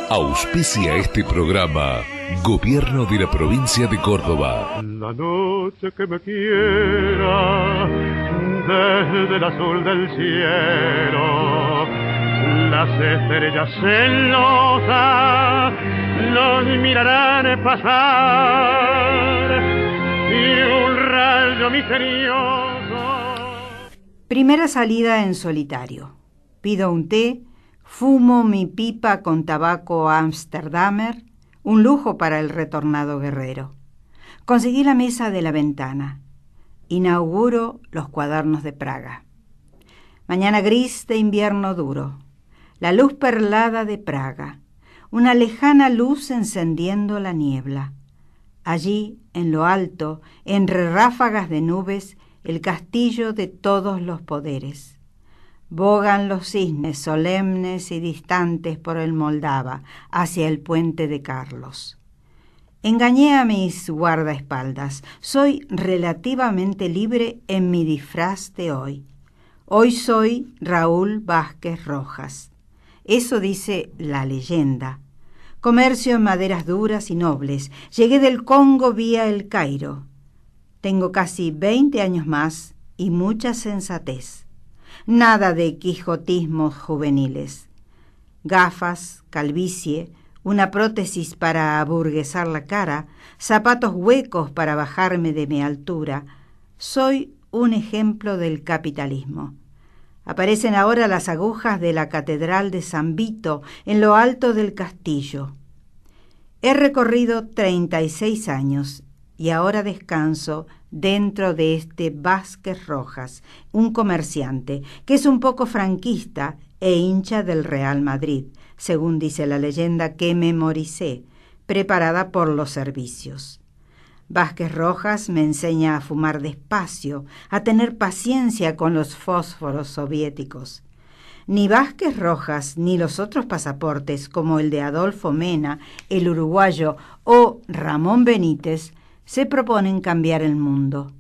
Auspicia este programa Gobierno de la Provincia de Córdoba. La noche que me quiera desde el azul del cielo, las estrellas celosas los mirarán pasar y un rayo misterioso. Primera salida en solitario. Pido un té, fumo mi pipa con tabaco Amsterdamer, un lujo para el retornado guerrero. Conseguí la mesa de la ventana. Inauguro los cuadernos de Praga. Mañana gris de invierno duro. La luz perlada de Praga. Una lejana luz encendiendo la niebla. Allí, en lo alto, entre ráfagas de nubes, el castillo de todos los poderes. Bogan los cisnes solemnes y distantes por el Moldava, hacia el puente de Carlos. Engañé a mis guardaespaldas. Soy relativamente libre en mi disfraz de hoy. Hoy soy Raúl Vázquez Rojas. Eso dice la leyenda. Comercio en maderas duras y nobles. Llegué del Congo vía el Cairo. Tengo casi 20 años más y mucha sensatez. Nada de quijotismos juveniles. Gafas, calvicie, una prótesis para aburguesar la cara, zapatos huecos para bajarme de mi altura. Soy un ejemplo del capitalismo. Aparecen ahora las agujas de la Catedral de San Vito en lo alto del castillo. He recorrido 36 años y ahora descanso dentro de este Vázquez Rojas, un comerciante que es un poco franquista e hincha del Real Madrid, según dice la leyenda que memoricé, preparada por los servicios. Vázquez Rojas me enseña a fumar despacio, a tener paciencia con los fósforos soviéticos. Ni Vázquez Rojas ni los otros pasaportes, como el de Adolfo Mena, el uruguayo, o Ramón Benítez, se proponen cambiar el mundo.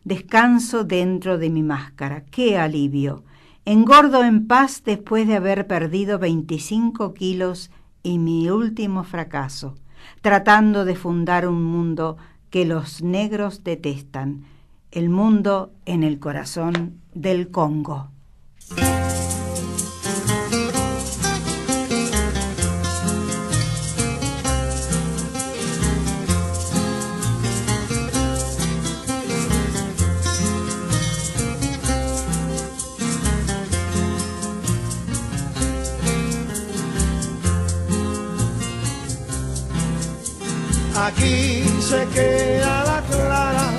Descanso dentro de mi máscara. ¡Qué alivio! Engordo en paz después de haber perdido 25 kilos y mi último fracaso, tratando de fundar un mundo que los negros detestan, el mundo en el corazón del Congo. Aquí se queda la clara,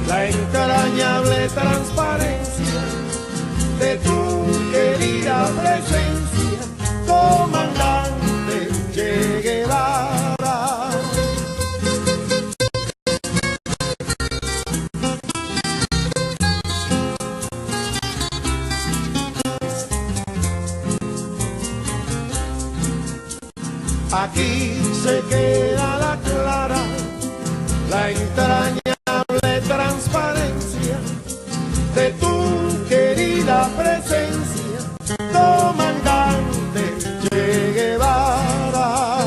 la entrañable transparencia de tu querida presencia, comandante Che Guevara. Aquí se queda la clara, la entrañable transparencia de tu querida presencia, comandante Che Guevara.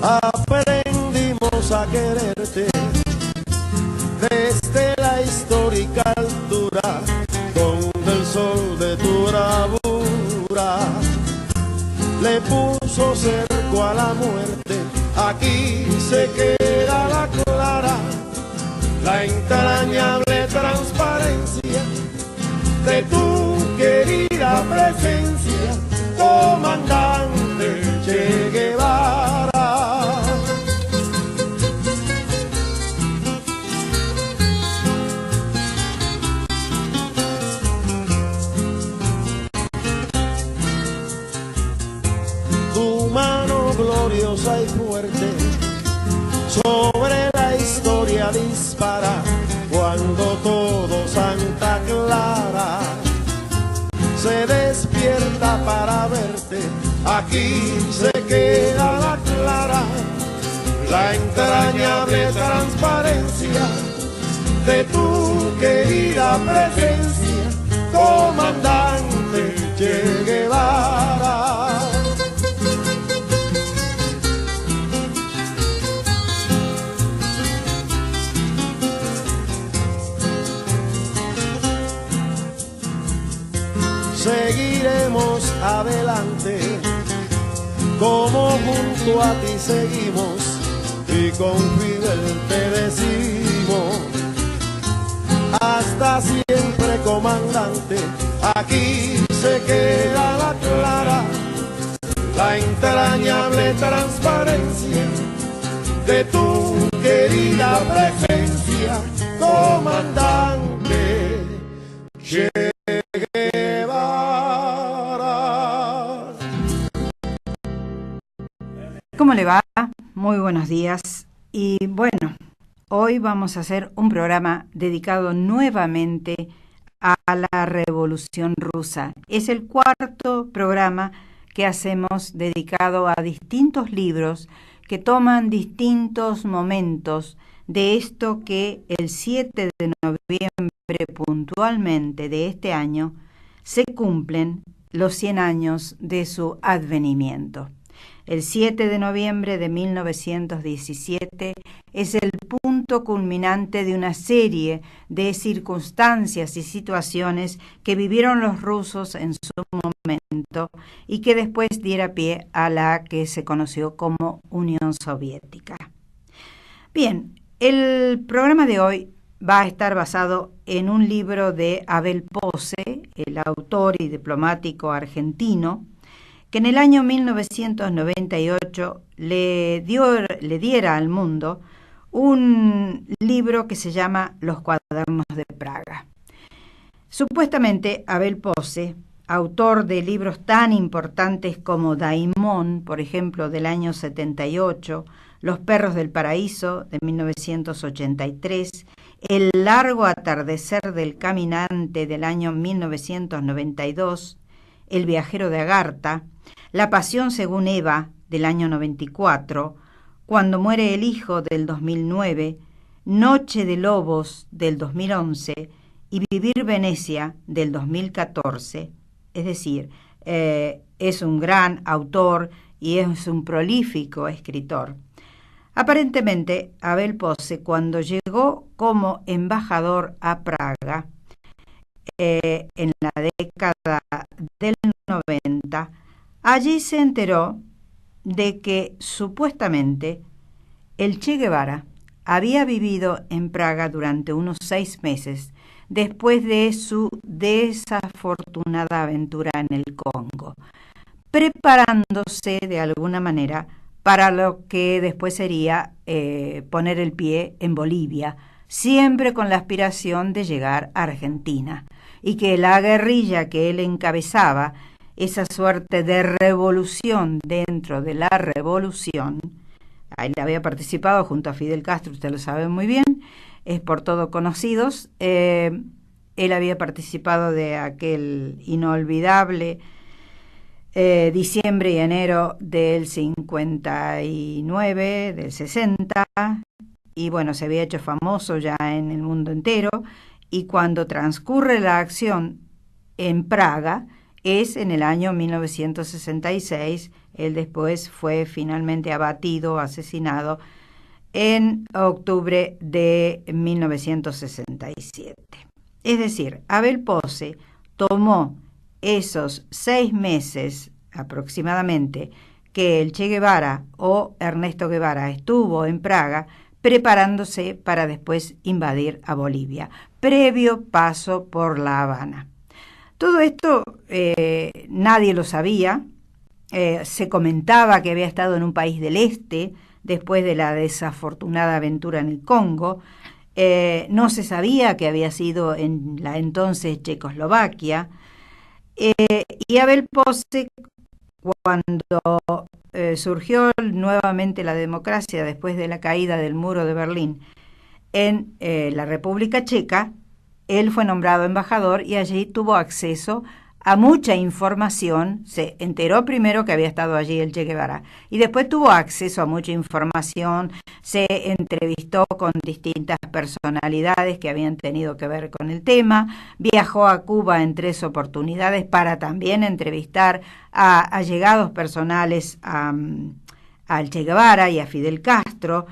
Aprendimos a quererte desde la histórica altura, donde el sol de tu bravura le puso cerco a la muerte. Aquí se queda la clara, la entrañable transparencia de tu querida presencia, comandante Che Guevara. Tu mano gloriosa y fuerte sobre la historia dispara, cuando todo Santa Clara se despierta para verte Aquí se queda la clara, la entrañable transparencia de tu querida presencia, comandante Che Guevara. Seguiremos adelante, como junto a ti seguimos, y con Fidel te decimos, hasta siempre, comandante. Aquí se queda la clara, la entrañable transparencia de tu querida presencia, comandante Che Guevara. ¿Cómo le va? Muy buenos días. Y bueno, hoy vamos a hacer un programa dedicado nuevamente a la Revolución Rusa. Es el cuarto programa que hacemos dedicado a distintos libros que toman distintos momentos de esto que el 7 de noviembre puntualmente de este año se cumplen los 100 años de su advenimiento. El 7 de noviembre de 1917 es el punto culminante de una serie de circunstancias y situaciones que vivieron los rusos en su momento y que después diera pie a la que se conoció como Unión Soviética. Bien, el programa de hoy va a estar basado en un libro de Abel Pose, el autor y diplomático argentino, que en el año 1998 le diera al mundo un libro que se llama Los Cuadernos de Praga. Supuestamente Abel Pose, autor de libros tan importantes como Daimón, por ejemplo, del año 78, Los Perros del Paraíso, de 1983, El Largo Atardecer del Caminante, del año 1992, El Viajero de Agartha, La Pasión según Eva, del año 94, Cuando muere el hijo, del 2009, Noche de Lobos, del 2011 y Vivir Venecia, del 2014. Es decir, es un gran autor y es un prolífico escritor. Aparentemente, Abel Pose, cuando llegó como embajador a Praga en la década del 90, allí se enteró de que supuestamente el Che Guevara había vivido en Praga durante unos 6 meses después de su desafortunada aventura en el Congo, preparándose de alguna manera para lo que después sería poner el pie en Bolivia, siempre con la aspiración de llegar a Argentina, y que la guerrilla que él encabezaba, esa suerte de revolución dentro de la revolución, él había participado junto a Fidel Castro, usted lo sabe muy bien, es por todo conocidos, él había participado de aquel inolvidable diciembre y enero del 59, del 60, y bueno, se había hecho famoso ya en el mundo entero, y cuando transcurre la acción en Praga, es en el año 1966, él después fue finalmente abatido, asesinado, en octubre de 1967. Es decir, Abel Pose tomó esos 6 meses aproximadamente que el Che Guevara o Ernesto Guevara estuvo en Praga preparándose para después invadir a Bolivia, previo paso por La Habana. Todo esto nadie lo sabía, se comentaba que había estado en un país del este después de la desafortunada aventura en el Congo, no se sabía que había sido en la entonces Checoslovaquia, y Abel Pose, cuando surgió nuevamente la democracia después de la caída del muro de Berlín en la República Checa, él fue nombrado embajador y allí tuvo acceso a mucha información. Se enteró primero que había estado allí el Che Guevara y después tuvo acceso a mucha información, se entrevistó con distintas personalidades que habían tenido que ver con el tema, viajó a Cuba en 3 oportunidades para también entrevistar a allegados personales al Che Guevara y a Fidel Castro.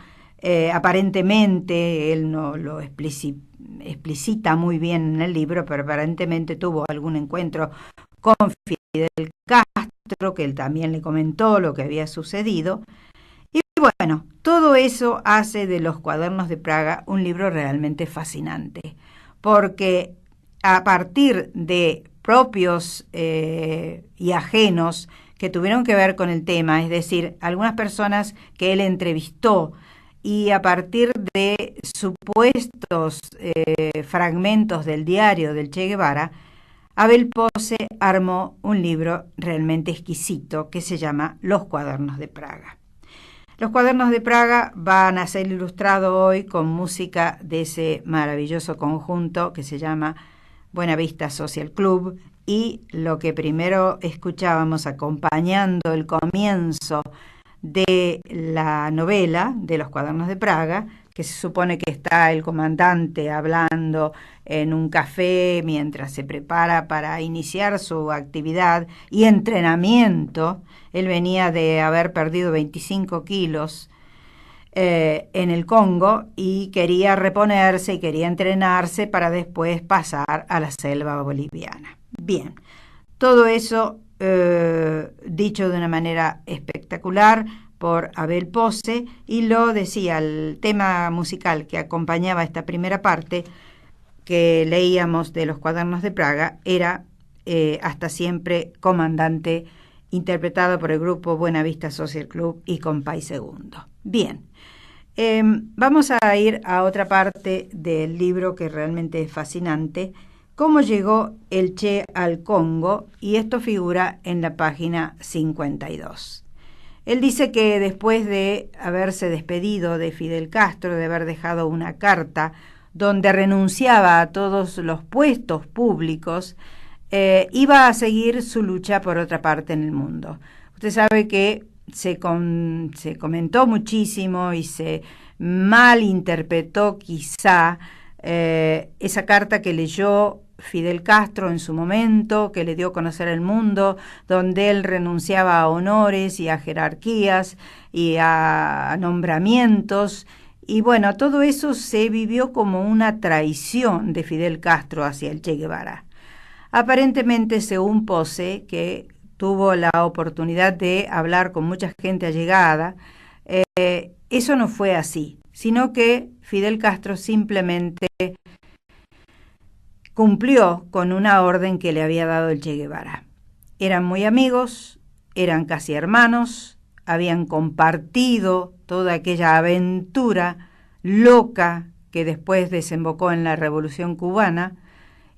Aparentemente, él no lo explicita muy bien en el libro, pero aparentemente tuvo algún encuentro con Fidel Castro, que él también le comentó lo que había sucedido. Y bueno, todo eso hace de Los Cuadernos de Praga un libro realmente fascinante, porque a partir de propios y ajenos que tuvieron que ver con el tema, es decir, algunas personas que él entrevistó, y a partir de supuestos fragmentos del diario del Che Guevara, Abel Pose armó un libro realmente exquisito que se llama Los Cuadernos de Praga. Los Cuadernos de Praga van a ser ilustrados hoy con música de ese maravilloso conjunto que se llama Buenavista Social Club, y lo que primero escuchábamos acompañando el comienzo de la novela de Los Cuadernos de Praga, que se supone que está el comandante hablando en un café mientras se prepara para iniciar su actividad y entrenamiento. Él venía de haber perdido 25 kilos en el Congo y quería reponerse y quería entrenarse para después pasar a la selva boliviana. Bien, todo eso dicho de una manera espectacular por Abel Pose, y lo decía, el tema musical que acompañaba esta primera parte que leíamos de Los Cuadernos de Praga era Hasta Siempre, Comandante, interpretado por el grupo Buenavista Social Club y Compay Segundo. Bien, vamos a ir a otra parte del libro que realmente es fascinante: Cómo llegó el Che al Congo, y esto figura en la página 52. Él dice que después de haberse despedido de Fidel Castro, de haber dejado una carta donde renunciaba a todos los puestos públicos, iba a seguir su lucha por otra parte en el mundo. Usted sabe que se comentó muchísimo y se malinterpretó quizá esa carta que leyó Fidel Castro en su momento, que le dio a conocer el mundo, donde él renunciaba a honores y a jerarquías y a nombramientos, y bueno, todo eso se vivió como una traición de Fidel Castro hacia el Che Guevara. Aparentemente, según Pose, que tuvo la oportunidad de hablar con mucha gente allegada, eso no fue así, sino que Fidel Castro simplemente cumplió con una orden que le había dado el Che Guevara. Eran muy amigos, eran casi hermanos, habían compartido toda aquella aventura loca que después desembocó en la Revolución Cubana.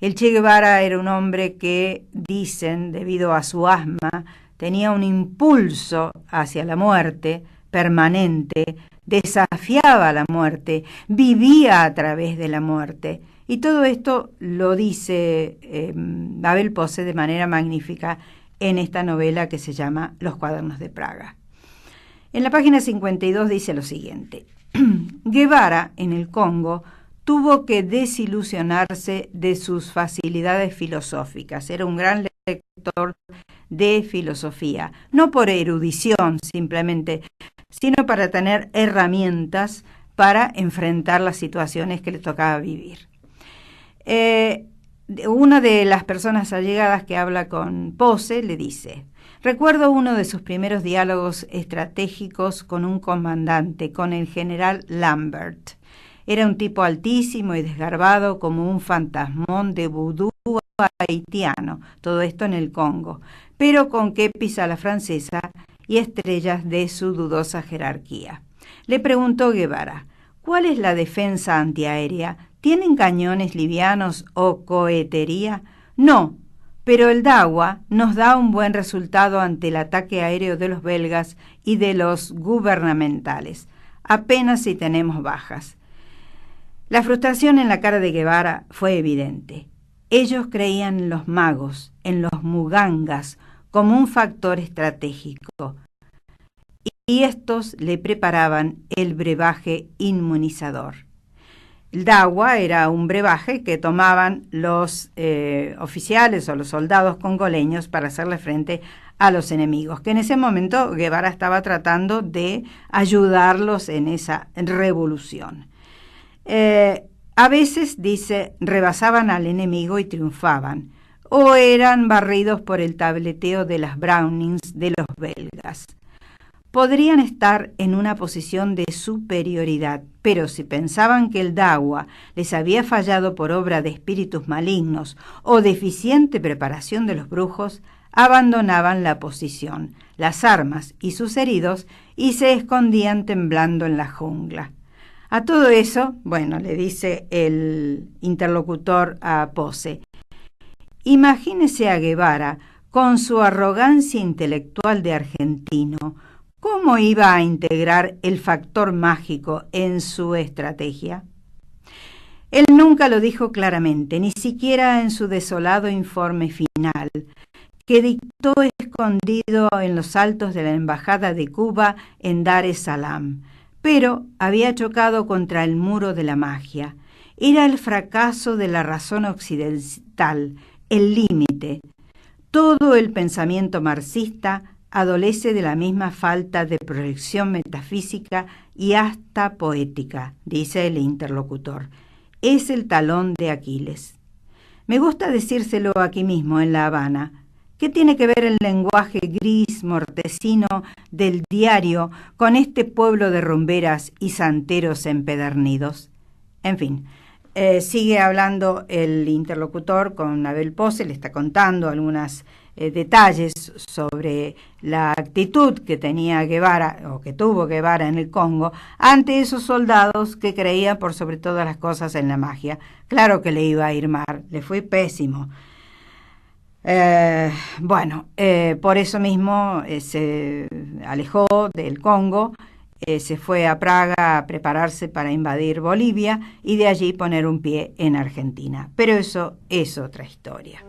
El Che Guevara era un hombre que, dicen, debido a su asma, tenía un impulso hacia la muerte permanente, desafiaba la muerte, vivía a través de la muerte. Y todo esto lo dice Abel Pose de manera magnífica en esta novela que se llama Los Cuadernos de Praga. En la página 52 dice lo siguiente: Guevara, en el Congo, tuvo que desilusionarse de sus facilidades filosóficas. Era un gran lector de filosofía, no por erudición simplemente, sino para tener herramientas para enfrentar las situaciones que le tocaba vivir. Una de las personas allegadas que habla con Pose le dice: recuerdo uno de sus primeros diálogos estratégicos con un comandante, con el general Lambert. Era un tipo altísimo y desgarbado como un fantasmón de vudú haitiano, todo esto en el Congo, pero con kepis a la francesa y estrellas de su dudosa jerarquía. Le preguntó Guevara: ¿cuál es la defensa antiaérea? ¿Tienen cañones livianos o cohetería? No, pero el Dawa nos da un buen resultado ante el ataque aéreo de los belgas y de los gubernamentales, apenas si tenemos bajas. La frustración en la cara de Guevara fue evidente. Ellos creían en los magos en los mugangas como un factor estratégico, y estos le preparaban el brebaje inmunizador. El dawa era un brebaje que tomaban los oficiales o los soldados congoleños para hacerle frente a los enemigos, que en ese momento Guevara estaba tratando de ayudarlos en esa revolución. A veces, dice, rebasaban al enemigo y triunfaban, o eran barridos por el tableteo de las Brownings de los belgas. Podrían estar en una posición de superioridad, pero si pensaban que el dawa les había fallado por obra de espíritus malignos o deficiente preparación de los brujos, abandonaban la posición, las armas y sus heridos y se escondían temblando en la jungla. A todo eso, bueno, le dice el interlocutor a Pose, imagínese a Guevara con su arrogancia intelectual de argentino, ¿cómo iba a integrar el factor mágico en su estrategia? Él nunca lo dijo claramente, ni siquiera en su desolado informe final, que dictó escondido en los altos de la Embajada de Cuba en Dar es Salaam, pero había chocado contra el muro de la magia. Era el fracaso de la razón occidental, el límite. Todo el pensamiento marxista adolece de la misma falta de proyección metafísica y hasta poética, dice el interlocutor. Es el talón de Aquiles. Me gusta decírselo aquí mismo, en La Habana. ¿Qué tiene que ver el lenguaje gris mortecino del diario con este pueblo de rumberas y santeros empedernidos? En fin, sigue hablando el interlocutor con Abel Pose, le está contando algunos detalles sobre la actitud que tenía Guevara, o que tuvo Guevara en el Congo, ante esos soldados que creían por sobre todas las cosas en la magia. Claro que le iba a ir mal, le fue pésimo. Por eso mismo se alejó del Congo, se fue a Praga a prepararse para invadir Bolivia y de allí poner un pie en Argentina. Pero eso es otra historia.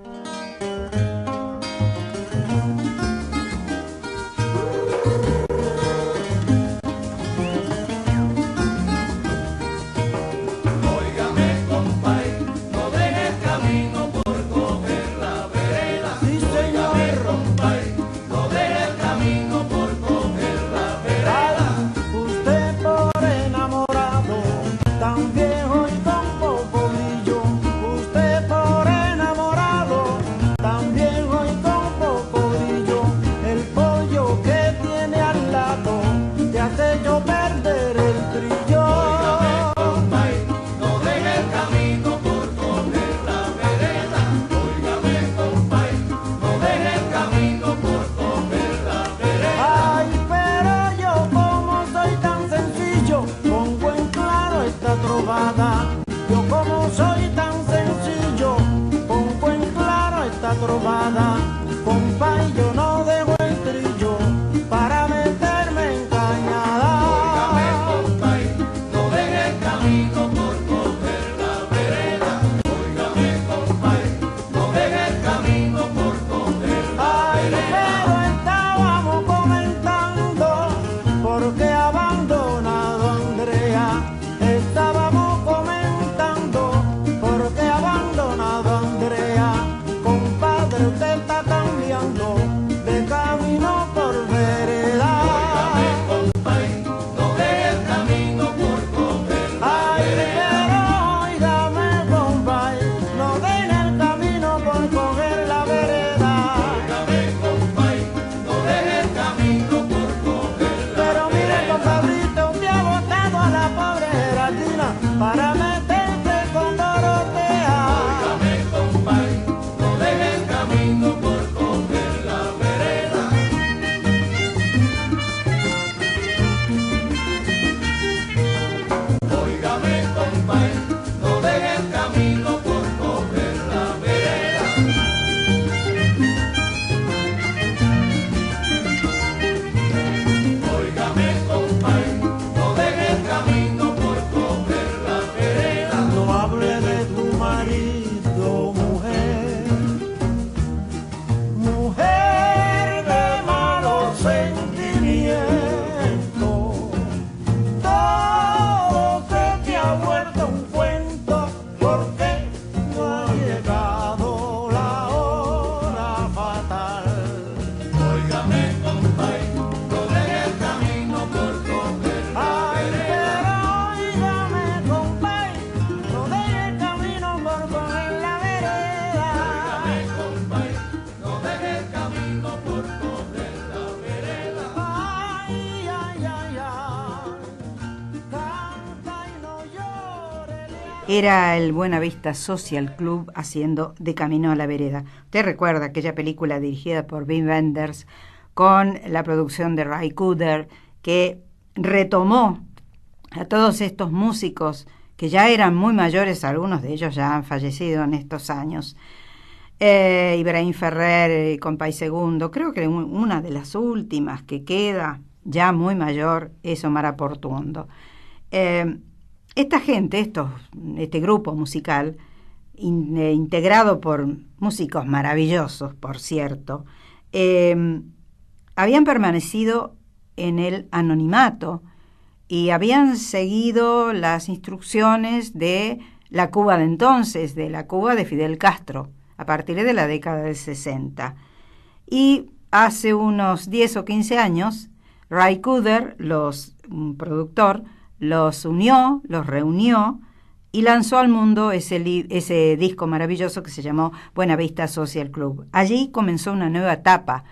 Tan viejo y tan poco brillo, usted por enamorado Era el Buenavista Social Club haciendo De Camino a la Vereda. Usted recuerda aquella película dirigida por Wim Wenders con la producción de Ray Cooder, que retomó a todos estos músicos que ya eran muy mayores, algunos de ellos ya han fallecido en estos años. Ibrahim Ferrer y Compay Segundo, creo que una de las últimas que queda ya muy mayor es Omar Portuondo. Esta gente, este grupo musical, integrado por músicos maravillosos, por cierto, habían permanecido en el anonimato y habían seguido las instrucciones de la Cuba de entonces, de la Cuba de Fidel Castro, a partir de la década del 60. Y hace unos 10 o 15 años, Ray Cooder, un productor, los unió, los reunió y lanzó al mundo ese disco maravilloso que se llamó Buenavista Social Club. Allí comenzó una nueva etapa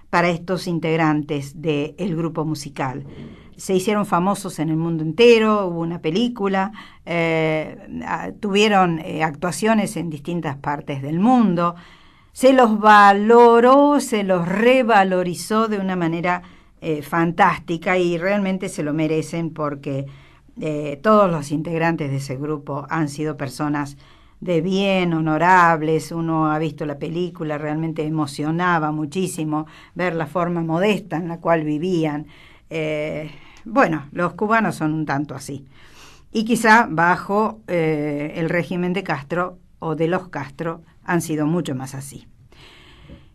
para estos integrantes del grupo musical. Se hicieron famosos en el mundo entero, hubo una película, tuvieron actuaciones en distintas partes del mundo, se los valoró, se los revalorizó de una manera fantástica y realmente se lo merecen porque todos los integrantes de ese grupo han sido personas de bien, honorables. Uno ha visto la película, realmente emocionaba muchísimo ver la forma modesta en la cual vivían. Bueno, los cubanos son un tanto así. Y quizá bajo el régimen de Castro o de los Castro han sido mucho más así.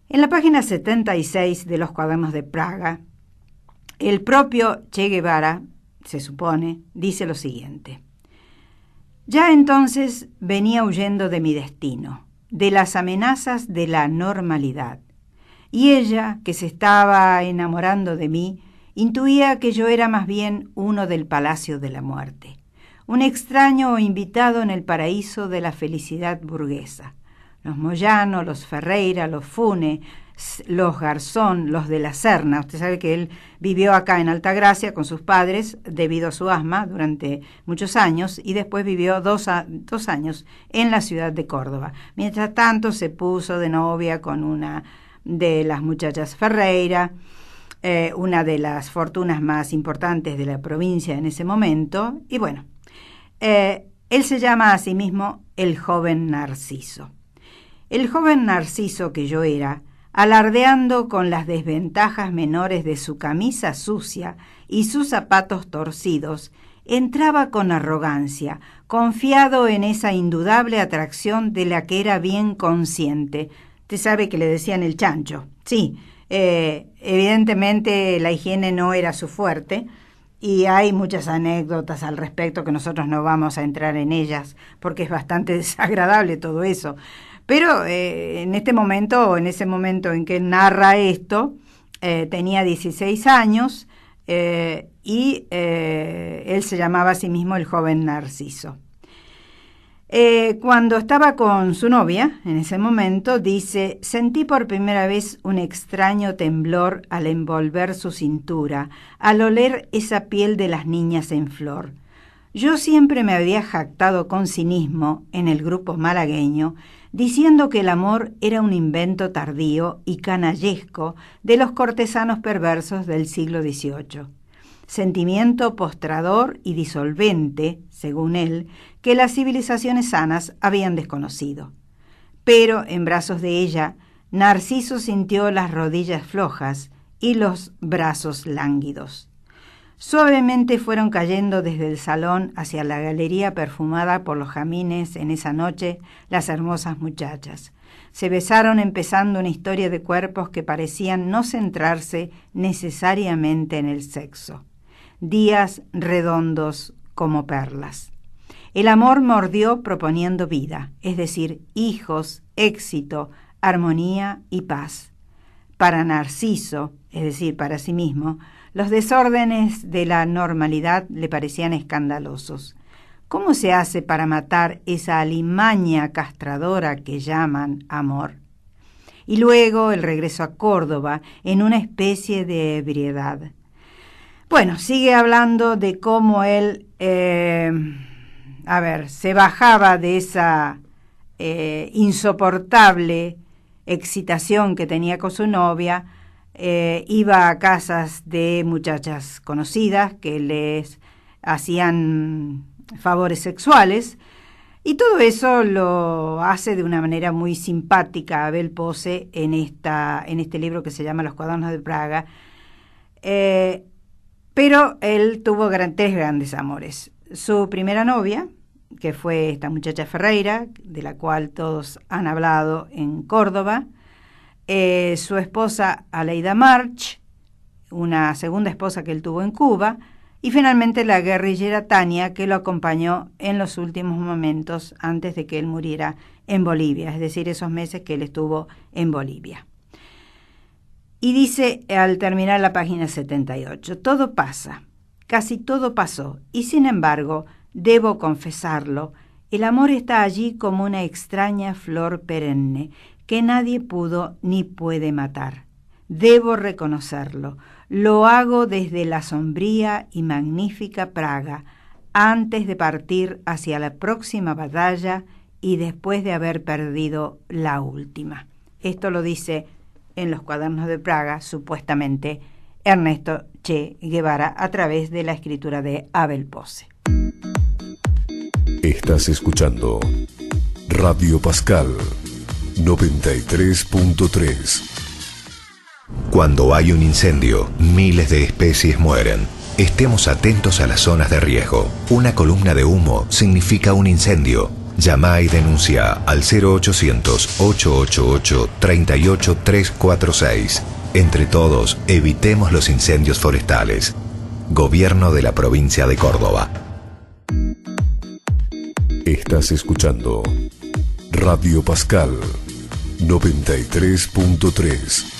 En la página 76 de los Cuadernos de Praga, el propio Che Guevara, se supone, dice lo siguiente: ya entonces venía huyendo de mi destino, de las amenazas de la normalidad, y ella, que se estaba enamorando de mí, intuía que yo era más bien uno del Palacio de la Muerte, un extraño invitado en el paraíso de la felicidad burguesa. Los Moyano, los Ferreira, los Fune, los Garzón, los de la Serna. Usted sabe que él vivió acá en Altagracia con sus padres debido a su asma durante muchos años y después vivió dos años en la ciudad de Córdoba. Mientras tanto se puso de novia con una de las muchachas Ferreira, una de las fortunas más importantes de la provincia en ese momento. Y bueno, él se llama a sí mismo el joven Narciso. El joven Narciso que yo era, alardeando con las desventajas menores de su camisa sucia y sus zapatos torcidos, entraba con arrogancia, confiado en esa indudable atracción de la que era bien consciente. Usted sabe que le decían el chancho. Sí, evidentemente la higiene no era su fuerte y hay muchas anécdotas al respecto que nosotros no vamos a entrar en ellas porque es bastante desagradable todo eso. Pero en ese momento en que narra esto, tenía 16 años y él se llamaba a sí mismo el joven Narciso. Cuando estaba con su novia, en ese momento, dice: sentí por primera vez un extraño temblor al envolver su cintura, al oler esa piel de las niñas en flor. Yo siempre me había jactado con cinismo en el grupo malagueño, diciendo que el amor era un invento tardío y canallesco de los cortesanos perversos del siglo XVIII. Sentimiento postrador y disolvente, según él, que las civilizaciones sanas habían desconocido. Pero en brazos de ella, Narciso sintió las rodillas flojas y los brazos lánguidos. Suavemente fueron cayendo desde el salón hacia la galería perfumada por los jamines en esa noche las hermosas muchachas. Se besaron empezando una historia de cuerpos que parecían no centrarse necesariamente en el sexo. Días redondos como perlas. El amor mordió proponiendo vida, es decir, hijos, éxito, armonía y paz. Para Narciso, es decir, para sí mismo, los desórdenes de la normalidad le parecían escandalosos. ¿Cómo se hace para matar esa alimaña castradora que llaman amor? Y luego el regreso a Córdoba en una especie de ebriedad. Bueno, sigue hablando de cómo él se bajaba de esa insoportable excitación que tenía con su novia, iba a casas de muchachas conocidas que les hacían favores sexuales, y todo eso lo hace de una manera muy simpática Abel Pose en este libro que se llama Los Cuadernos de Praga. Pero él tuvo tres grandes amores. Su primera novia, que fue esta muchacha Ferreira, de la cual todos han hablado en Córdoba, su esposa Aleida March, una segunda esposa que él tuvo en Cuba, y finalmente la guerrillera Tania, que lo acompañó en los últimos momentos antes de que él muriera en Bolivia, es decir, esos meses que él estuvo en Bolivia. Y dice al terminar la página 78, todo pasa, casi todo pasó, y sin embargo, debo confesarlo, el amor está allí como una extraña flor perenne que nadie pudo ni puede matar. Debo reconocerlo, lo hago desde la sombría y magnífica Praga, antes de partir hacia la próxima batalla y después de haber perdido la última. Esto lo dice en Los Cuadernos de Praga, supuestamente, Ernesto Che Guevara, a través de la escritura de Abel Pose. Estás escuchando Radio Pascal 93.3. Cuando hay un incendio, miles de especies mueren. Estemos atentos a las zonas de riesgo. Una columna de humo significa un incendio. Llama y denuncia al 0800-888-38346. Entre todos, evitemos los incendios forestales. Gobierno de la provincia de Córdoba. Estás escuchando Radio Pascal 93.3.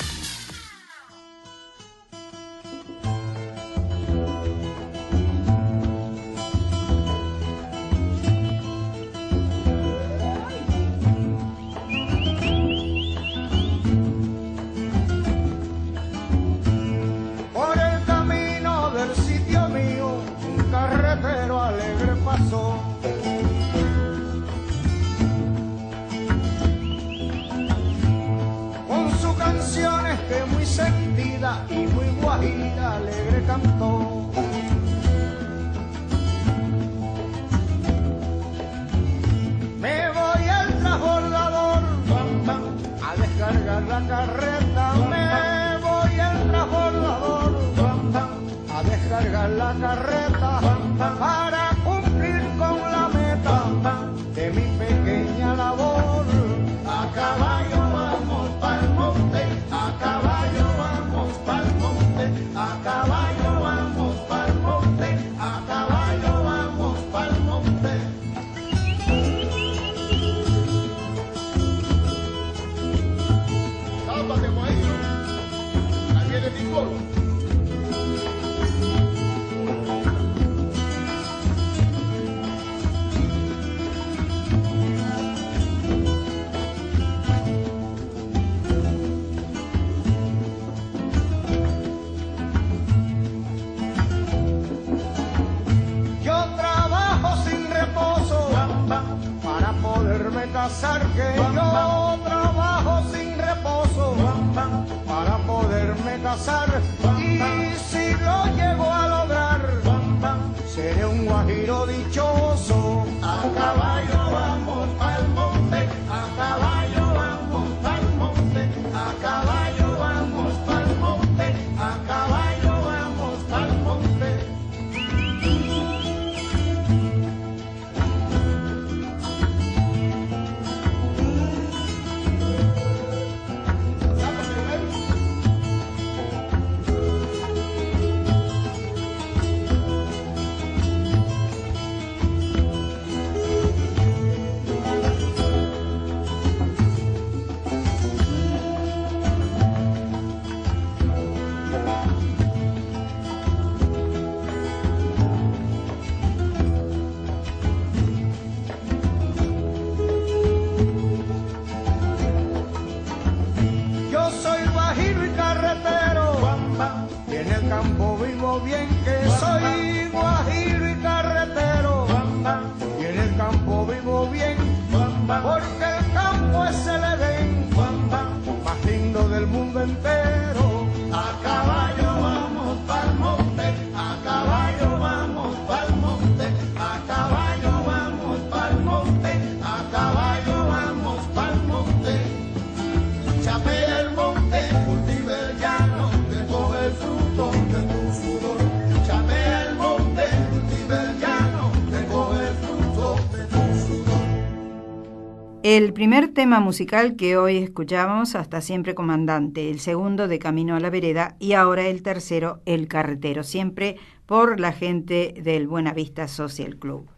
El primer tema musical que hoy escuchábamos, Hasta siempre comandante, el segundo de Camino a la vereda y ahora el tercero, El carretero, siempre por la gente del Buenavista Social Club.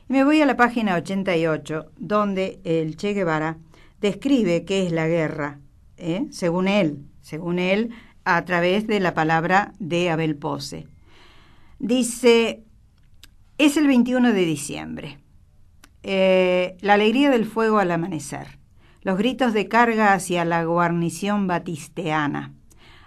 Y me voy a la página 88, donde el Che Guevara describe qué es la guerra, según él, a través de la palabra de Abel Pose. Dice, es el 21 de diciembre. La alegría del fuego al amanecer, los gritos de carga hacia la guarnición batisteana,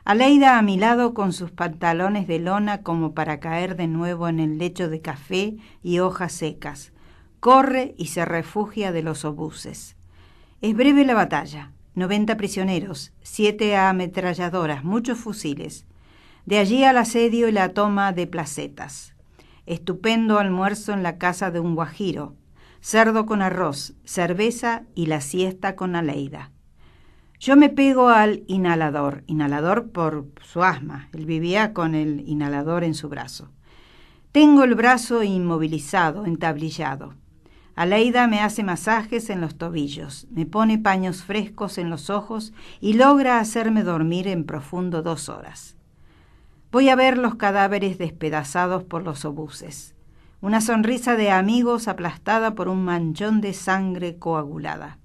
Aleida a mi lado con sus pantalones de lona como para caer de nuevo en el lecho de café y hojas secas, corre y se refugia de los obuses. Es breve la batalla, 90 prisioneros, 7 ametralladoras, muchos fusiles, de allí al asedio y la toma de placetas, estupendo almuerzo en la casa de un guajiro, cerdo con arroz, cerveza y la siesta con Aleida. Yo me pego al inhalador por su asma, él vivía con el inhalador en su brazo. Tengo el brazo inmovilizado, entablillado. Aleida me hace masajes en los tobillos, me pone paños frescos en los ojos y logra hacerme dormir en profundo 2 horas. Voy a ver los cadáveres despedazados por los obuses. Una sonrisa de amigos aplastada por un manchón de sangre coagulada.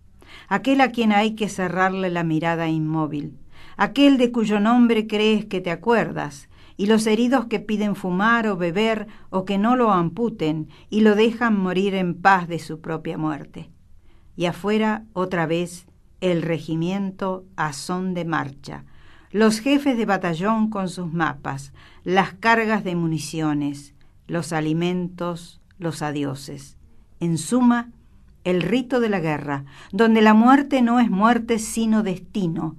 Aquel a quien hay que cerrarle la mirada inmóvil. Aquel de cuyo nombre crees que te acuerdas. Y los heridos que piden fumar o beber o que no lo amputen y lo dejan morir en paz de su propia muerte. Y afuera, otra vez, el regimiento a son de marcha. Los jefes de batallón con sus mapas, las cargas de municiones, los alimentos, los adioses. En suma, el rito de la guerra, donde la muerte no es muerte sino destino,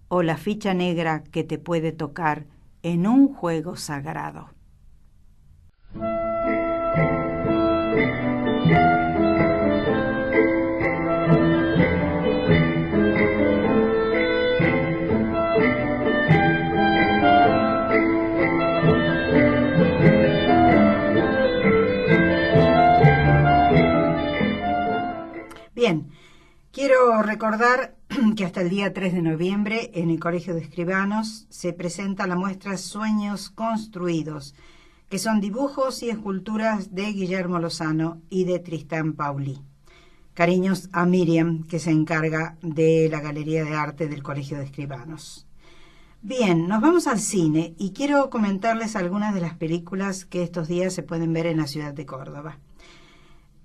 o la ficha negra que te puede tocar en un juego sagrado. Bien, quiero recordar que hasta el día 3 de noviembre en el Colegio de Escribanos se presenta la muestra Sueños Construidos, que son dibujos y esculturas de Guillermo Lozano y de Tristán Paulí. Cariños a Miriam, que se encarga de la Galería de Arte del Colegio de Escribanos. Bien, nos vamos al cine y quiero comentarles algunas de las películas que estos días se pueden ver en la ciudad de Córdoba.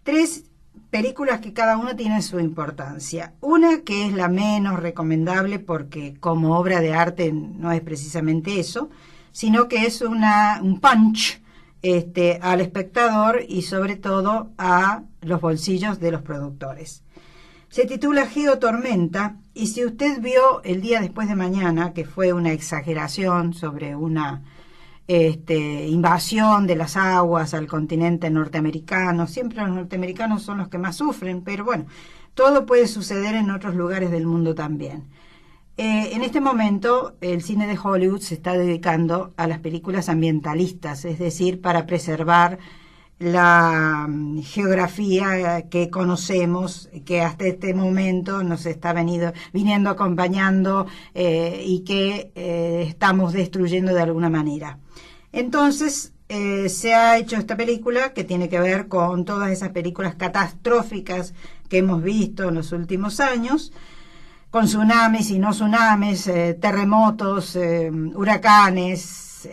3 películas que cada una tiene su importancia. Una que es la menos recomendable porque como obra de arte no es precisamente eso, sino que es un punch al espectador y sobre todo a los bolsillos de los productores. Se titula Geotormenta y si usted vio El día después de mañana, que fue una exageración sobre una invasión de las aguas al continente norteamericano. Siempre los norteamericanos son los que más sufren, pero bueno, todo puede suceder en otros lugares del mundo también. En este momento el cine de Hollywood se está dedicando a las películas ambientalistas, es decir, para preservar la geografía que conocemos, que hasta este momento nos está viniendo acompañando y que estamos destruyendo de alguna manera. Entonces se ha hecho esta película que tiene que ver con todas esas películas catastróficas que hemos visto en los últimos años, con tsunamis y no tsunamis, terremotos, huracanes,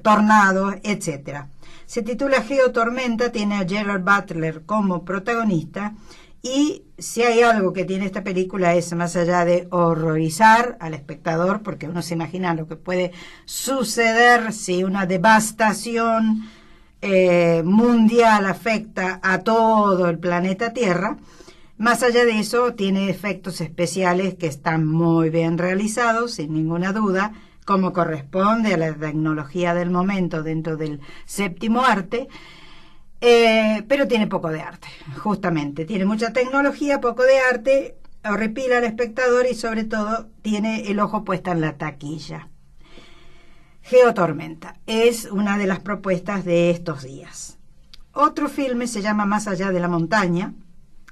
tornados, etcétera. Se titula Geotormenta, tiene a Gerard Butler como protagonista y si hay algo que tiene esta película es, más allá de horrorizar al espectador, porque uno se imagina lo que puede suceder si una devastación mundial afecta a todo el planeta Tierra. Más allá de eso, tiene efectos especiales que están muy bien realizados, sin ninguna duda, como corresponde a la tecnología del momento dentro del séptimo arte, pero tiene poco de arte, justamente. Tiene mucha tecnología, poco de arte, horripila al espectador y sobre todo tiene el ojo puesto en la taquilla. Geotormenta es una de las propuestas de estos días. Otro filme se llama Más allá de la montaña,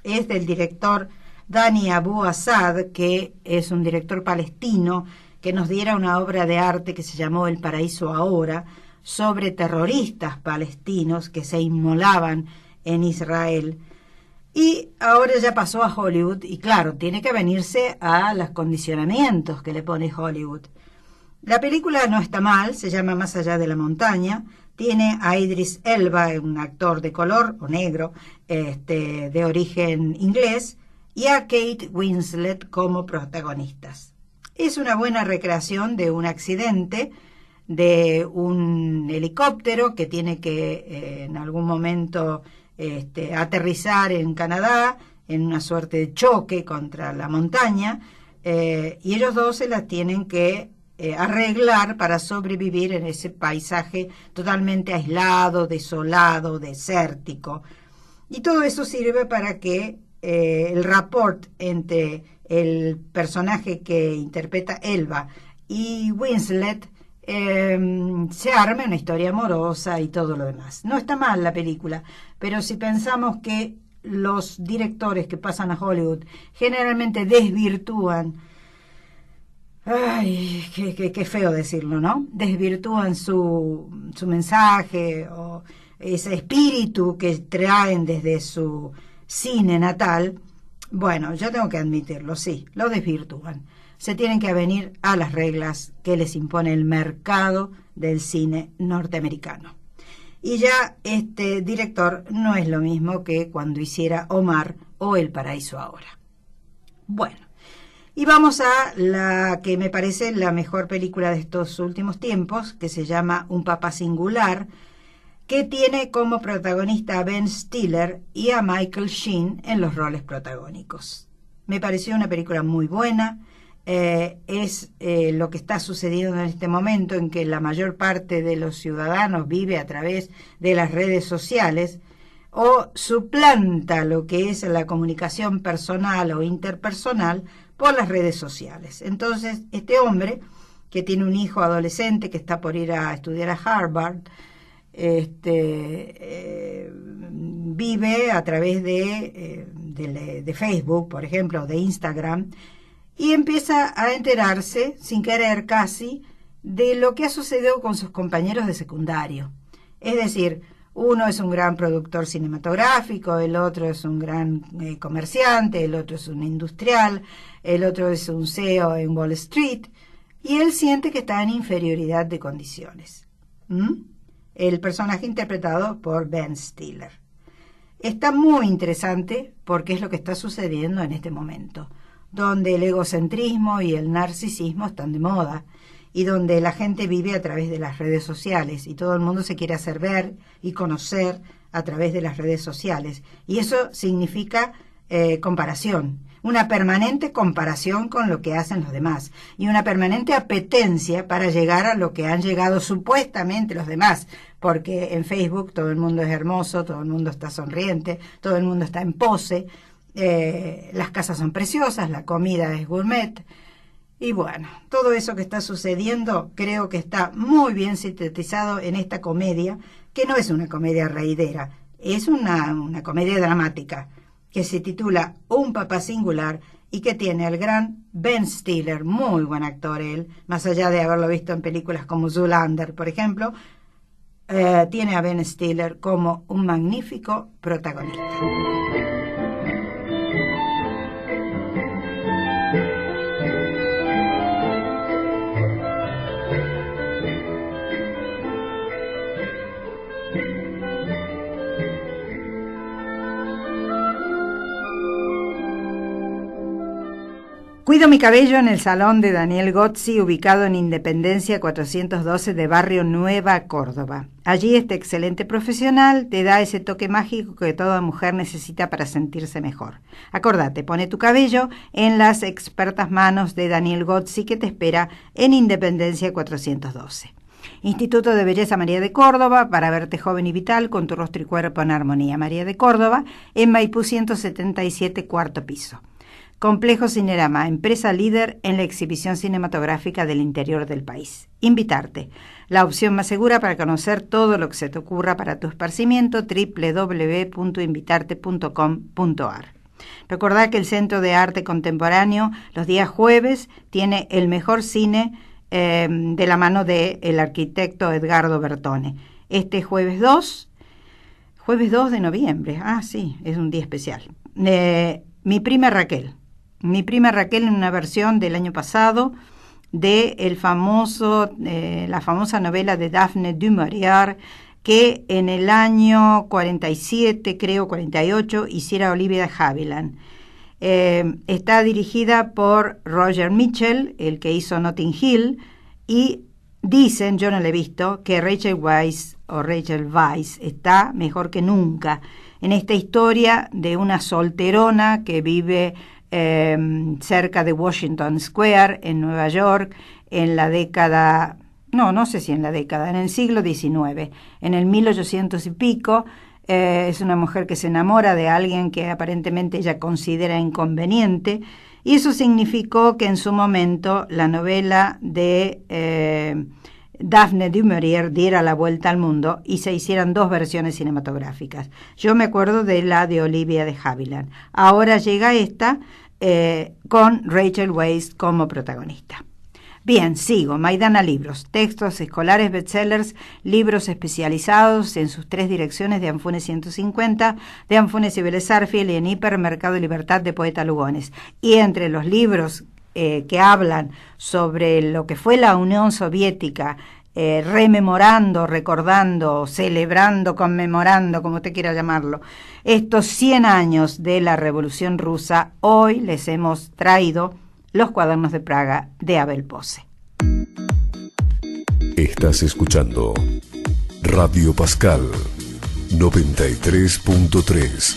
es del director Dani Abu Assad, que es un director palestino, que nos diera una obra de arte que se llamó El Paraíso Ahora, sobre terroristas palestinos que se inmolaban en Israel. Y ahora ya pasó a Hollywood y claro, tiene que venirse a los condicionamientos que le pone Hollywood. La película no está mal, se llama Más allá de la montaña, tiene a Idris Elba, un actor de color o negro, de origen inglés, y a Kate Winslet como protagonistas. Es una buena recreación de un accidente de un helicóptero que tiene que en algún momento aterrizar en Canadá en una suerte de choque contra la montaña, y ellos dos se las tienen que arreglar para sobrevivir en ese paisaje totalmente aislado, desolado, desértico. Y todo eso sirve para que el rapport entre el personaje que interpreta Elba y Winslet se arme una historia amorosa y todo lo demás. No está mal la película, pero si pensamos que los directores que pasan a Hollywood generalmente desvirtúan, ay, qué feo decirlo, ¿no? Desvirtúan su mensaje o ese espíritu que traen desde su cine natal. Bueno, yo tengo que admitirlo, sí, lo desvirtúan. Se tienen que avenir a las reglas que les impone el mercado del cine norteamericano. Y ya este director no es lo mismo que cuando hiciera Omar o El Paraíso Ahora. Bueno, y vamos a la que me parece la mejor película de estos últimos tiempos, que se llama Un papá singular, que tiene como protagonista a Ben Stiller y a Michael Sheen en los roles protagónicos. Me pareció una película muy buena. Es lo que está sucediendo en este momento, en que la mayor parte de los ciudadanos vive a través de las redes sociales, o suplanta lo que es la comunicación personal o interpersonal por las redes sociales. Entonces, este hombre, que tiene un hijo adolescente que está por ir a estudiar a Harvard, vive a través de Facebook, por ejemplo, de Instagram, y empieza a enterarse, sin querer casi, de lo que ha sucedido con sus compañeros de secundario. Es decir, uno es un gran productor cinematográfico, el otro es un gran comerciante, el otro es un industrial, el otro es un CEO en Wall Street, y él siente que está en inferioridad de condiciones. El personaje interpretado por Ben Stiller. Está muy interesante porque es lo que está sucediendo en este momento, donde el egocentrismo y el narcisismo están de moda, y donde la gente vive a través de las redes sociales, y todo el mundo se quiere hacer ver y conocer a través de las redes sociales. Y eso significa comparación, una permanente comparación con lo que hacen los demás, y una permanente apetencia para llegar a lo que han llegado supuestamente los demás, porque en Facebook todo el mundo es hermoso, todo el mundo está sonriente, todo el mundo está en pose, las casas son preciosas, la comida es gourmet. Y bueno, todo eso que está sucediendo creo que está muy bien sintetizado en esta comedia, que no es una comedia reidera, es una comedia dramática, que se titula Un papá singular y que tiene al gran Ben Stiller, muy buen actor él, más allá de haberlo visto en películas como Zoolander, por ejemplo, tiene a Ben Stiller como un magnífico protagonista. Cuido mi cabello en el salón de Daniel Gozzi, ubicado en Independencia 412 de Barrio Nueva, Córdoba. Allí este excelente profesional te da ese toque mágico que toda mujer necesita para sentirse mejor. Acordate, pone tu cabello en las expertas manos de Daniel Gozzi, que te espera en Independencia 412. Instituto de Belleza María de Córdoba, para verte joven y vital con tu rostro y cuerpo en armonía. María de Córdoba, en Maipú 177, cuarto piso. Complejo Cinerama, empresa líder en la exhibición cinematográfica del interior del país. Invitarte, la opción más segura para conocer todo lo que se te ocurra para tu esparcimiento, www.invitarte.com.ar. Recordad que el Centro de Arte Contemporáneo los días jueves tiene el mejor cine de la mano del arquitecto Edgardo Bertone. Este jueves 2 de noviembre, sí, es un día especial. Mi prima Raquel en una versión del año pasado de la famosa novela de Daphne du Maurier, que en el año 47, creo 48, hiciera Olivia de Havilland. Está dirigida por Roger Mitchell, el que hizo Notting Hill, y dicen, yo no la he visto, que Rachel Weisz está mejor que nunca en esta historia de una solterona que vive cerca de Washington Square, en Nueva York, en la década, no sé si en el siglo XIX, en el 1800 y pico. Es una mujer que se enamora de alguien que aparentemente ella considera inconveniente, y eso significó que en su momento la novela de Daphne du Maurier diera la vuelta al mundo y se hicieran 2 versiones cinematográficas. Yo me acuerdo de la de Olivia de Havilland. Ahora llega esta con Rachel Weisz como protagonista. Bien, sigo. Maidana Libros, textos escolares, bestsellers, libros especializados en sus 3 direcciones de Anfunes 150, de Anfunes y Vélez Sarsfield, y en Hipermercado Libertad de Poeta Lugones. Y entre los libros que hablan sobre lo que fue la Unión Soviética, rememorando, recordando, celebrando, conmemorando, como usted quiera llamarlo, estos 100 años de la Revolución Rusa, hoy les hemos traído Los Cuadernos de Praga de Abel Pose. Estás escuchando Radio Pascal 93.3.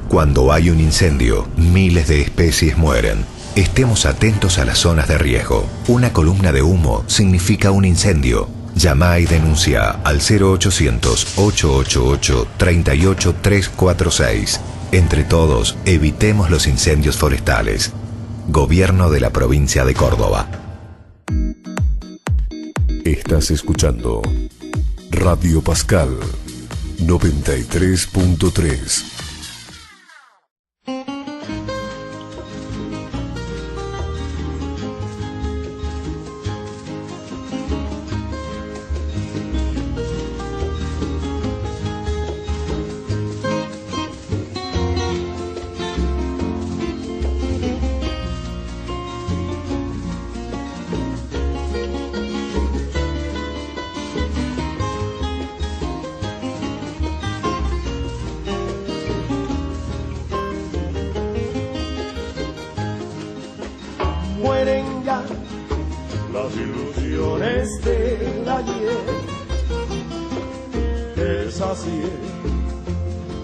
Cuando hay un incendio, miles de especies mueren. Estemos atentos a las zonas de riesgo. Una columna de humo significa un incendio. Llama y denuncia al 0800-888-38346. Entre todos, evitemos los incendios forestales. Gobierno de la provincia de Córdoba. Estás escuchando Radio Pascal 93.3.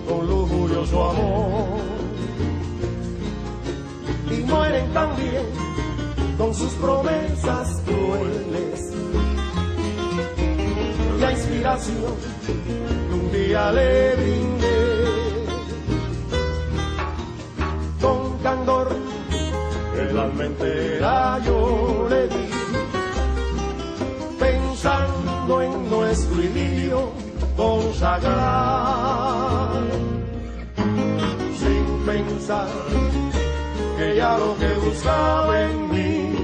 Con lujurioso amor, y mueren también con sus promesas crueles. La inspiración que un día le brindé, con candor el alma entera yo le di, pensando en nuestro idilio consagrar, sin pensar que ya lo que buscaba en mí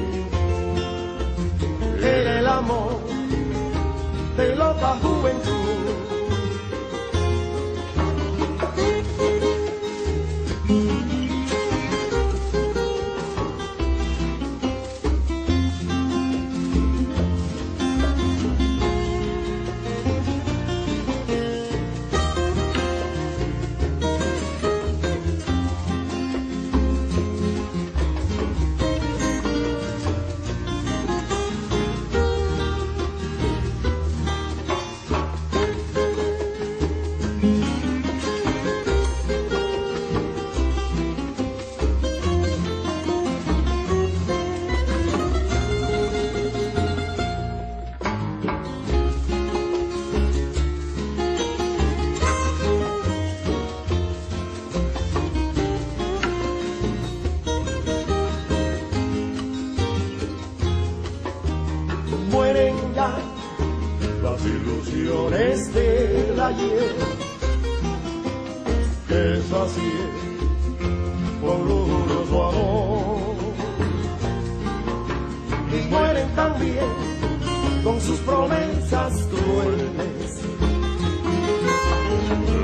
era el amor de loca juventud. Las ilusiones del ayer, que es así amoroso amor. Y mueren también con sus promesas crueles.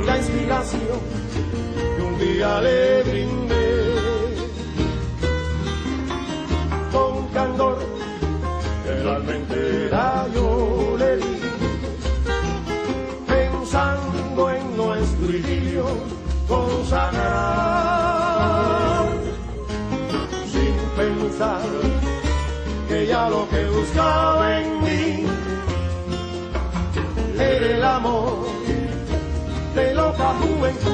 La inspiración que un día le brindé, con candor el alma entera yo le di, pensando en nuestro idilio consagrar, sin pensar que ya lo que buscaba en mí era el amor de loca juventud.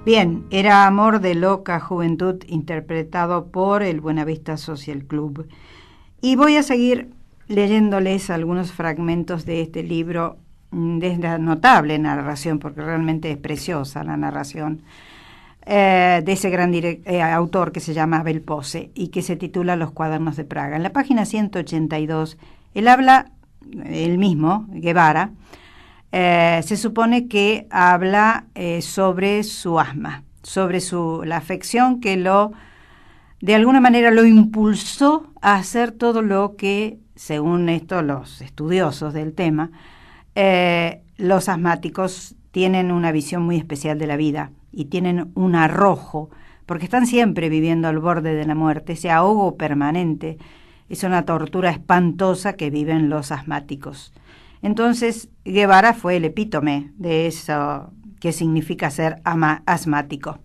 Bien, era Amor de loca juventud, interpretado por el Buenavista Social Club. Y voy a seguir leyéndoles algunos fragmentos de este libro, de esta notable narración, porque realmente es preciosa la narración, de ese gran autor que se llama Abel Pose y que se titula Los cuadernos de Praga. En la página 182, él habla, él mismo, Guevara, se supone que habla sobre su asma, sobre la afección que de alguna manera lo impulsó a hacer todo lo que, según esto los estudiosos del tema, los asmáticos tienen una visión muy especial de la vida y tienen un arrojo, porque están siempre viviendo al borde de la muerte. Ese ahogo permanente es una tortura espantosa que viven los asmáticos. Entonces, Guevara fue el epítome de eso que significa ser asmático.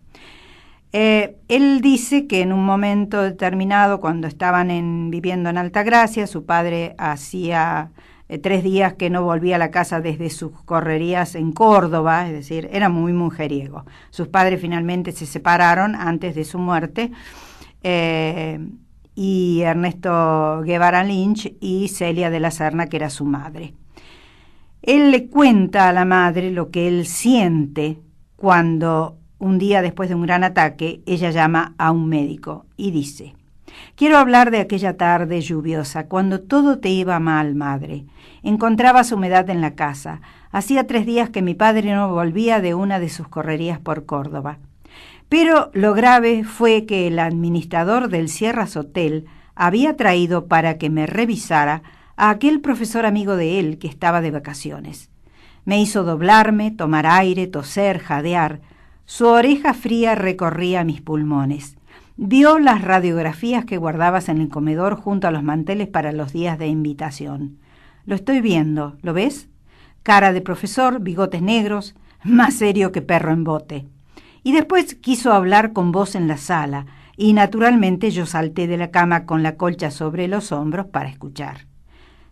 Él dice que en un momento determinado, cuando estaban viviendo en Altagracia, su padre hacía 3 días que no volvía a la casa desde sus correrías en Córdoba, es decir, era muy mujeriego. Sus padres finalmente se separaron antes de su muerte, y Ernesto Guevara Lynch y Celia de la Serna, que era su madre. Él le cuenta a la madre lo que él siente cuando un día después de un gran ataque ella llama a un médico y dice: «Quiero hablar de aquella tarde lluviosa, cuando todo te iba mal, madre. Encontrabas humedad en la casa. Hacía 3 días que mi padre no volvía de una de sus correrías por Córdoba. Pero lo grave fue que el administrador del Sierras Hotel había traído para que me revisara a aquel profesor amigo de él que estaba de vacaciones. Me hizo doblarme, tomar aire, toser, jadear. Su oreja fría recorría mis pulmones. Vio las radiografías que guardabas en el comedor junto a los manteles para los días de invitación. Lo estoy viendo, ¿lo ves? Cara de profesor, bigotes negros, más serio que perro en bote. Y después quiso hablar con vos en la sala, y naturalmente yo salté de la cama con la colcha sobre los hombros para escuchar.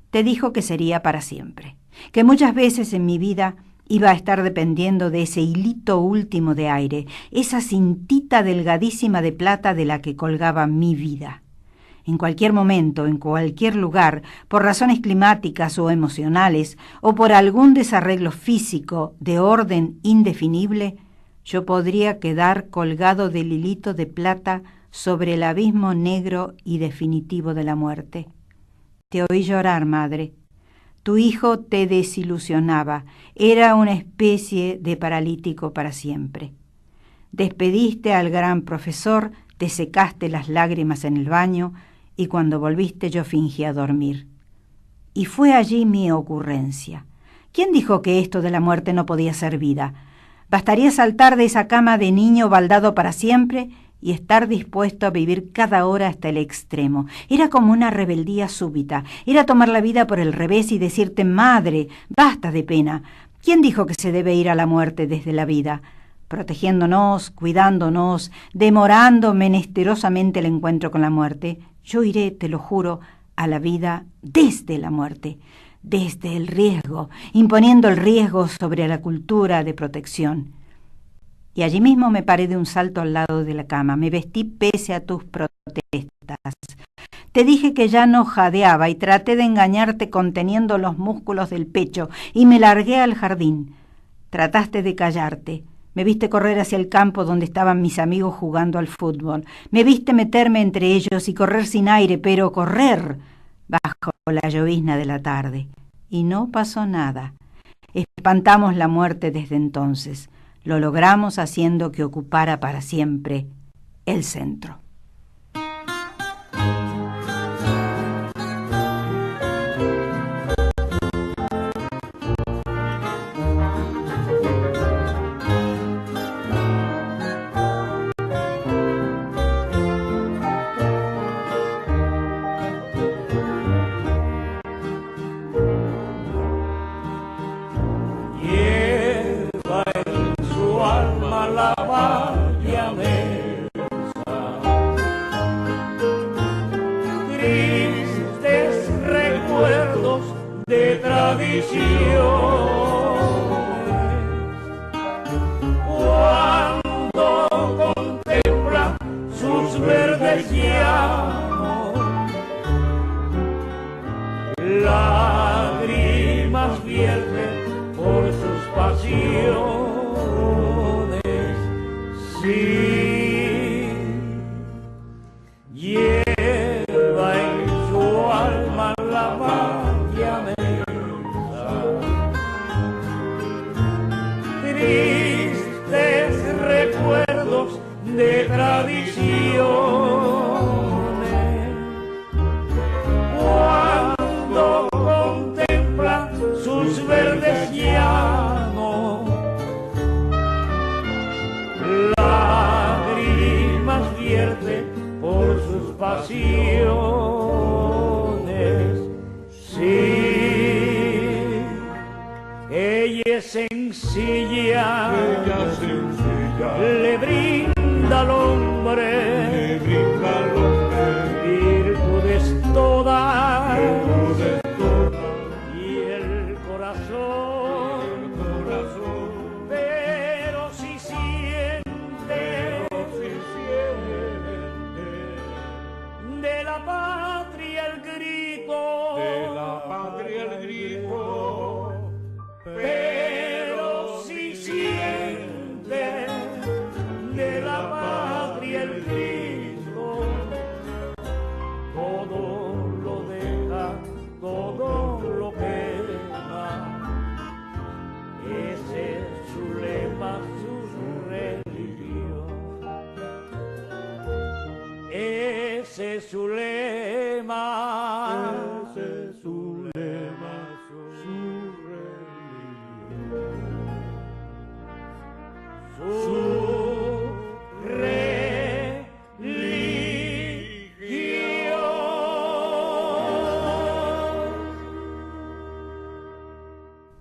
Te dijo que sería para siempre, que muchas veces en mi vida iba a estar dependiendo de ese hilito último de aire, esa cintita delgadísima de plata de la que colgaba mi vida. En cualquier momento, en cualquier lugar, por razones climáticas o emocionales, o por algún desarreglo físico de orden indefinible, yo podría quedar colgado del hilito de plata sobre el abismo negro y definitivo de la muerte. Te oí llorar, madre. Tu hijo te desilusionaba, era una especie de paralítico para siempre. Despediste al gran profesor, te secaste las lágrimas en el baño y cuando volviste yo fingía dormir. Y fue allí mi ocurrencia. ¿Quién dijo que esto de la muerte no podía ser vida? Bastaría saltar de esa cama de niño baldado para siempre y estar dispuesto a vivir cada hora hasta el extremo. Era como una rebeldía súbita, era tomar la vida por el revés y decirte: madre, basta de pena. ¿Quién dijo que se debe ir a la muerte desde la vida? Protegiéndonos, cuidándonos, demorando menesterosamente el encuentro con la muerte. Yo iré, te lo juro, a la vida desde la muerte, desde el riesgo, imponiendo el riesgo sobre la cultura de protección. Y allí mismo me paré de un salto al lado de la cama, me vestí pese a tus protestas. Te dije que ya no jadeaba y traté de engañarte conteniendo los músculos del pecho y me largué al jardín. Trataste de callarte. Me viste correr hacia el campo donde estaban mis amigos jugando al fútbol. Me viste meterme entre ellos y correr sin aire, pero correr bajo la llovizna de la tarde. Y no pasó nada. Espantamos la muerte desde entonces. Lo logramos haciendo que ocupara para siempre el centro.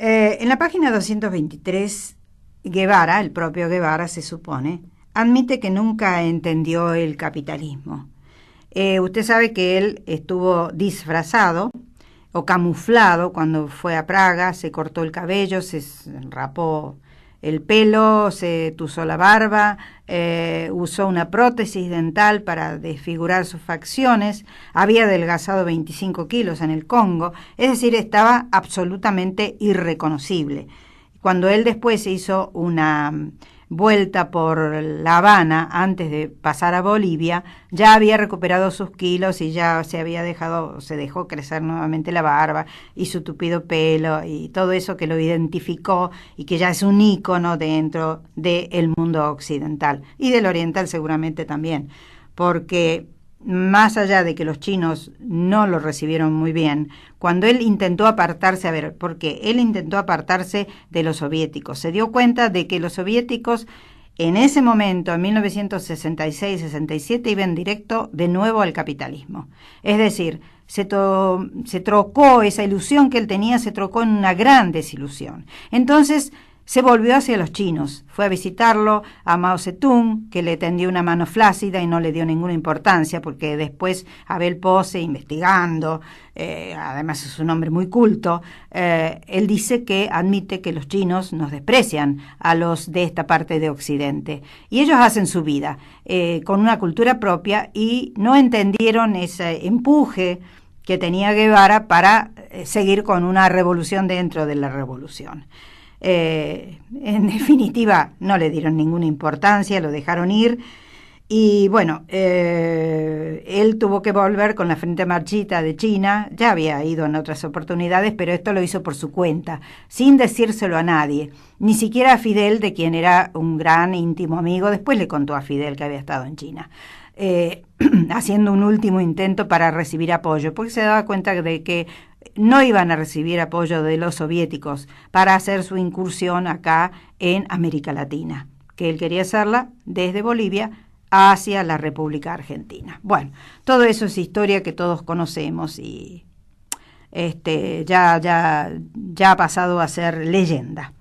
En la página 223, Guevara, el propio Guevara se supone, admite que nunca entendió el capitalismo. Usted sabe que él estuvo disfrazado o camuflado cuando fue a Praga, se cortó el cabello, se rapó el pelo, se tuzó la barba, usó una prótesis dental para desfigurar sus facciones, había adelgazado 25 kilos en el Congo, es decir, estaba absolutamente irreconocible. Cuando él después se hizo una vuelta por La Habana antes de pasar a Bolivia, ya había recuperado sus kilos y ya se dejó crecer nuevamente la barba y su tupido pelo y todo eso que lo identificó y que ya es un ícono dentro del mundo occidental y del oriental seguramente también, porque más allá de que los chinos no lo recibieron muy bien, cuando él intentó apartarse, porque él intentó apartarse de los soviéticos, se dio cuenta de que los soviéticos en ese momento, en 1966-67, iban directo de nuevo al capitalismo. Es decir, se trocó esa ilusión que él tenía, se trocó en una gran desilusión. Entonces, se volvió hacia los chinos, fue a visitarlo a Mao Zedong, que le tendió una mano flácida y no le dio ninguna importancia, porque después Abel Pose, investigando, además es un hombre muy culto, él dice que admite que los chinos nos desprecian a los de esta parte de Occidente, y ellos hacen su vida con una cultura propia y no entendieron ese empuje que tenía Guevara para seguir con una revolución dentro de la revolución. En definitiva, no le dieron ninguna importancia, lo dejaron ir Y bueno, él tuvo que volver con la frente marchita de China, ya había ido en otras oportunidades, pero esto lo hizo por su cuenta, sin decírselo a nadie, ni siquiera a Fidel, de quien era un gran íntimo amigo. Después le contó a Fidel que había estado en China, haciendo un último intento para recibir apoyo, porque se daba cuenta de que no iban a recibir apoyo de los soviéticos para hacer su incursión acá en América Latina, que él quería hacerla desde Bolivia hacia la República Argentina. Bueno, todo eso es historia que todos conocemos y ya ha pasado a ser leyenda.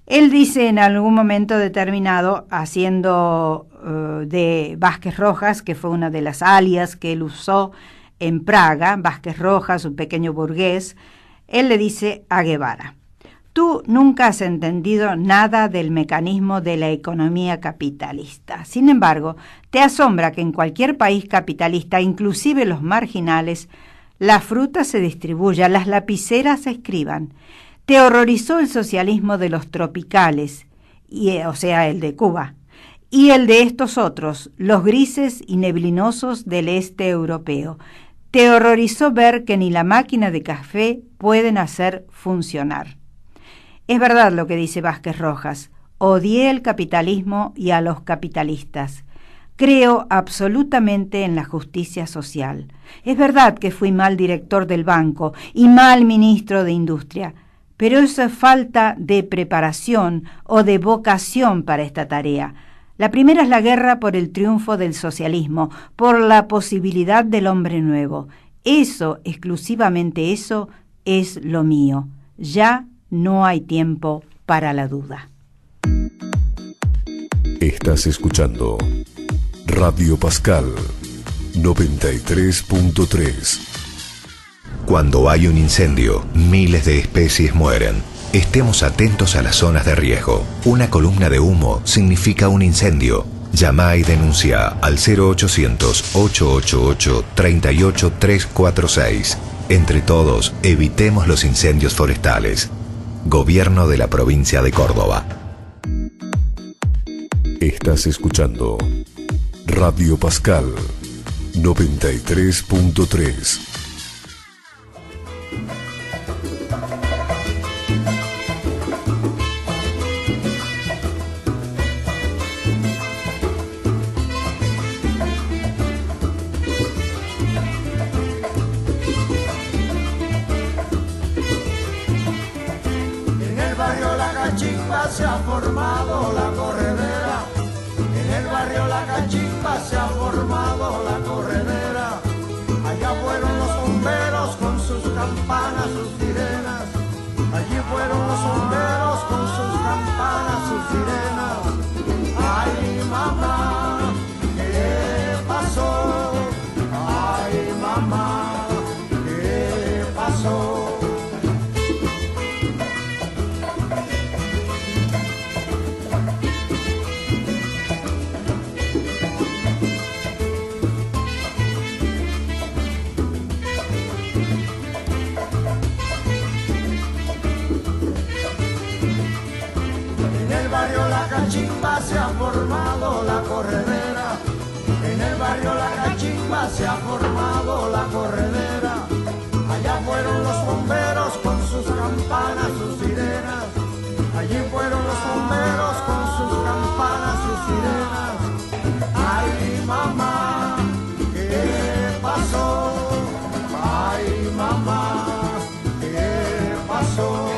Él dice en algún momento determinado, haciendo de Vázquez Rojas, que fue una de las alias que él usó en Praga, Vázquez Rojas, un pequeño burgués, él le dice a Guevara: tú nunca has entendido nada del mecanismo de la economía capitalista. Sin embargo, te asombra que en cualquier país capitalista, inclusive los marginales, la fruta se distribuya, las lapiceras se escriban. Te horrorizó el socialismo de los tropicales, o sea, el de Cuba, y el de estos otros, los grises y neblinosos del este europeo. Te horrorizó ver que ni la máquina de café pueden hacer funcionar. Es verdad lo que dice Vázquez Rojas: odié el capitalismo y a los capitalistas. Creo absolutamente en la justicia social. Es verdad que fui mal director del banco y mal ministro de Industria, pero eso es falta de preparación o de vocación para esta tarea. La primera es la guerra por el triunfo del socialismo, por la posibilidad del hombre nuevo. Eso, exclusivamente eso, es lo mío. Ya no hay tiempo para la duda. Estás escuchando Radio Pascal 93.3. Cuando hay un incendio, miles de especies mueren. Estemos atentos a las zonas de riesgo. Una columna de humo significa un incendio. Llama y denuncia al 0800-888-38346. Entre todos, evitemos los incendios forestales. Gobierno de la provincia de Córdoba. Estás escuchando Radio Pascal 93.3. Se ha formado la corredera, en el barrio La Cachimba se ha formado la corredera. Allá fueron los bomberos con sus campanas, sus sirenas. Allí fueron los bomberos con sus campanas, sus sirenas. Ay mamá, ¿qué pasó? Ay mamá, ¿qué pasó? Cachimba se ha formado la corredera, en el barrio La Cachimba se ha formado la corredera. Allá fueron los bomberos con sus campanas, sus sirenas. Allí fueron los bomberos con sus campanas, sus sirenas. Ay mamá, ¿qué pasó? Ay mamá, ¿qué pasó?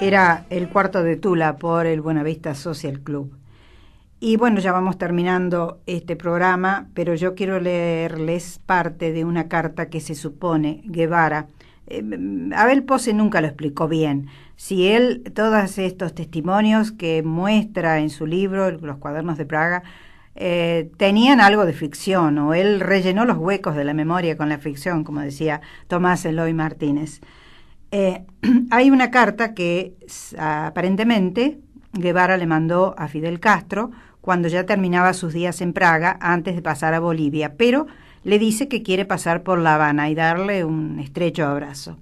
Era El cuarto de Tula por el Buenavista Social Club. Y bueno, ya vamos terminando este programa, pero yo quiero leerles parte de una carta que se supone Guevara. Abel Pose nunca lo explicó bien. Si él, todos estos testimonios que muestra en su libro, Los Cuadernos de Praga, tenían algo de ficción, o él rellenó los huecos de la memoria con la ficción, como decía Tomás Eloy Martínez. Hay una carta que aparentemente Guevara le mandó a Fidel Castro cuando ya terminaba sus días en Praga antes de pasar a Bolivia, pero le dice que quiere pasar por La Habana y darle un estrecho abrazo.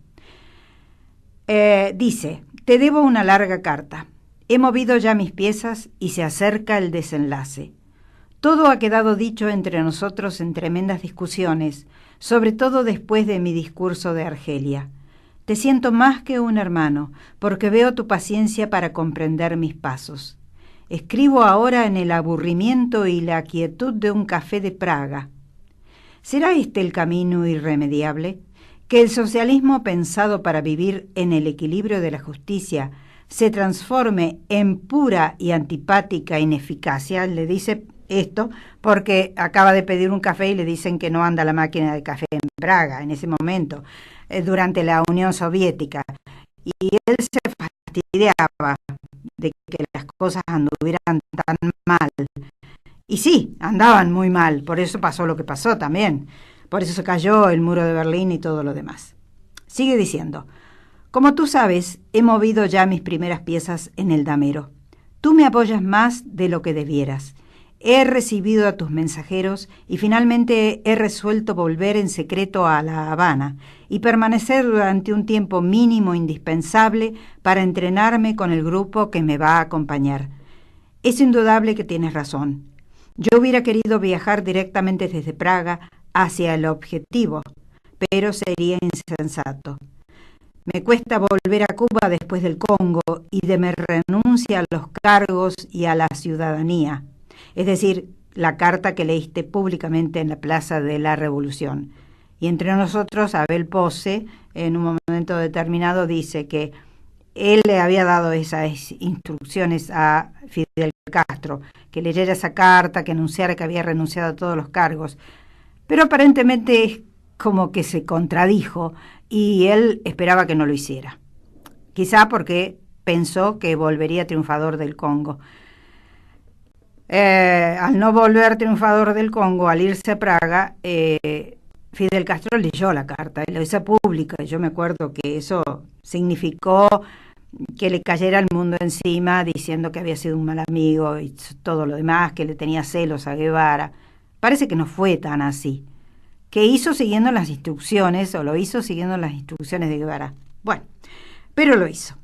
Dice: te debo una larga carta. He movido ya mis piezas y se acerca el desenlace. Todo ha quedado dicho entre nosotros en tremendas discusiones, sobre todo después de mi discurso de Argelia. Te siento más que un hermano, porque veo tu paciencia para comprender mis pasos. Escribo ahora en el aburrimiento y la quietud de un café de Praga. ¿Será este el camino irremediable? ¿Que el socialismo pensado para vivir en el equilibrio de la justicia se transforme en pura y antipática ineficacia? Le dice esto porque acaba de pedir un café y le dicen que no anda la máquina de café en Praga en ese momento, durante la Unión Soviética. Y él se fastidiaba de que las cosas anduvieran tan mal. Y sí, andaban muy mal, por eso pasó lo que pasó también. Por eso se cayó el muro de Berlín y todo lo demás. Sigue diciendo: como tú sabes, he movido ya mis primeras piezas en el damero. Tú me apoyas más de lo que debieras. He recibido a tus mensajeros y finalmente he resuelto volver en secreto a La Habana y permanecer durante un tiempo mínimo indispensable para entrenarme con el grupo que me va a acompañar. Es indudable que tienes razón. Yo hubiera querido viajar directamente desde Praga hacia el objetivo, pero sería insensato. Me cuesta volver a Cuba después del Congo y de mi renuncia a los cargos y a la ciudadanía. Es decir, la carta que leíste públicamente en la Plaza de la Revolución. Y entre nosotros, Abel Pose, en un momento determinado, dice que él le había dado esas instrucciones a Fidel Castro, que leyera esa carta, que anunciara que había renunciado a todos los cargos. Pero aparentemente es como que se contradijo y él esperaba que no lo hiciera. Quizá porque pensó que volvería triunfador del Congo. Al no volver triunfador del Congo, al irse a Praga, Fidel Castro leyó la carta y lo hizo pública. Yo me acuerdo que eso significó que le cayera el mundo encima diciendo que había sido un mal amigo y todo lo demás, que le tenía celos a Guevara. Parece que no fue tan así. Que hizo siguiendo las instrucciones, o lo hizo siguiendo las instrucciones de Guevara. Bueno, pero lo hizo.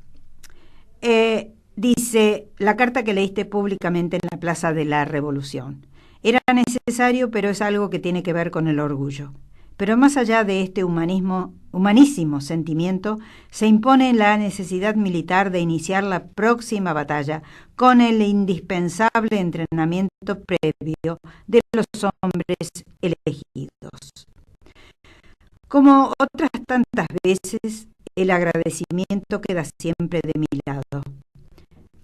Dice, la carta que leíste públicamente en la Plaza de la Revolución. Era necesario, pero es algo que tiene que ver con el orgullo. Pero más allá de este humanísimo sentimiento, se impone la necesidad militar de iniciar la próxima batalla con el indispensable entrenamiento previo de los hombres elegidos. Como otras tantas veces, el agradecimiento queda siempre de mi lado.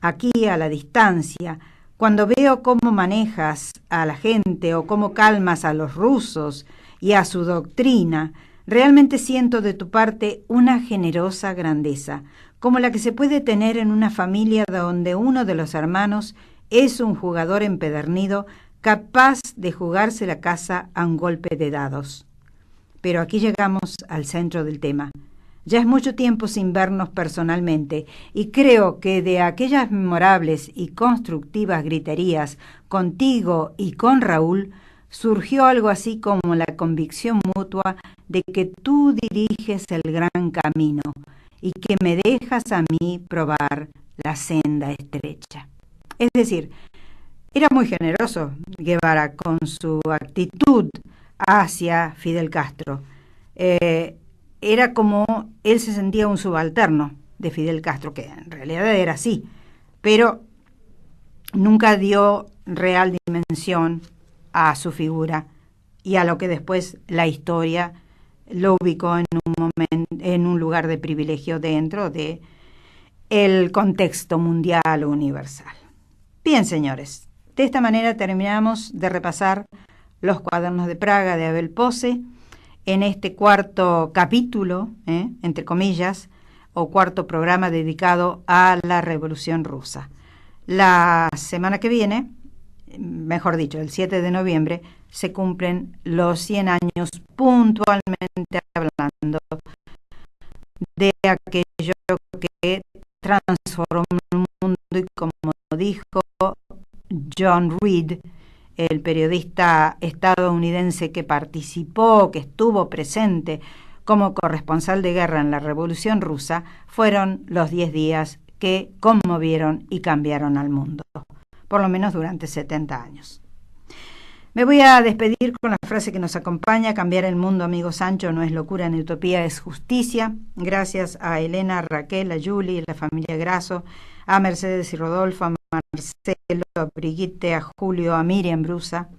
Aquí, a la distancia, cuando veo cómo manejas a la gente o cómo calmas a los rusos y a su doctrina, realmente siento de tu parte una generosa grandeza, como la que se puede tener en una familia donde uno de los hermanos es un jugador empedernido capaz de jugarse la casa a un golpe de dados. Pero aquí llegamos al centro del tema. Ya es mucho tiempo sin vernos personalmente y creo que de aquellas memorables y constructivas griterías contigo y con Raúl surgió algo así como la convicción mutua de que tú diriges el gran camino y que me dejas a mí probar la senda estrecha. Es decir, era muy generoso Guevara con su actitud hacia Fidel Castro. Era como él se sentía un subalterno de Fidel Castro, que en realidad era así, pero nunca dio real dimensión a su figura y a lo que después la historia lo ubicó en un lugar de privilegio dentro de el contexto mundial o universal. Bien, señores, de esta manera terminamos de repasar Los cuadernos de Praga de Abel Pose en este cuarto capítulo, entre comillas, o cuarto programa dedicado a la Revolución Rusa. La semana que viene, mejor dicho, el 7 de noviembre, se cumplen los 100 años puntualmente hablando de aquello que transformó el mundo y, como dijo John Reed, el periodista estadounidense que participó, que estuvo presente como corresponsal de guerra en la Revolución Rusa, fueron los 10 días que conmovieron y cambiaron al mundo, por lo menos durante 70 años. Me voy a despedir con la frase que nos acompaña: cambiar el mundo, amigo Sancho, no es locura ni utopía, es justicia. Gracias a Elena, a Raquel, a Julie, a la familia Grasso, a Mercedes y Rodolfo, a Marcelo, a Brigitte, a Julio, a Miriam Brusa,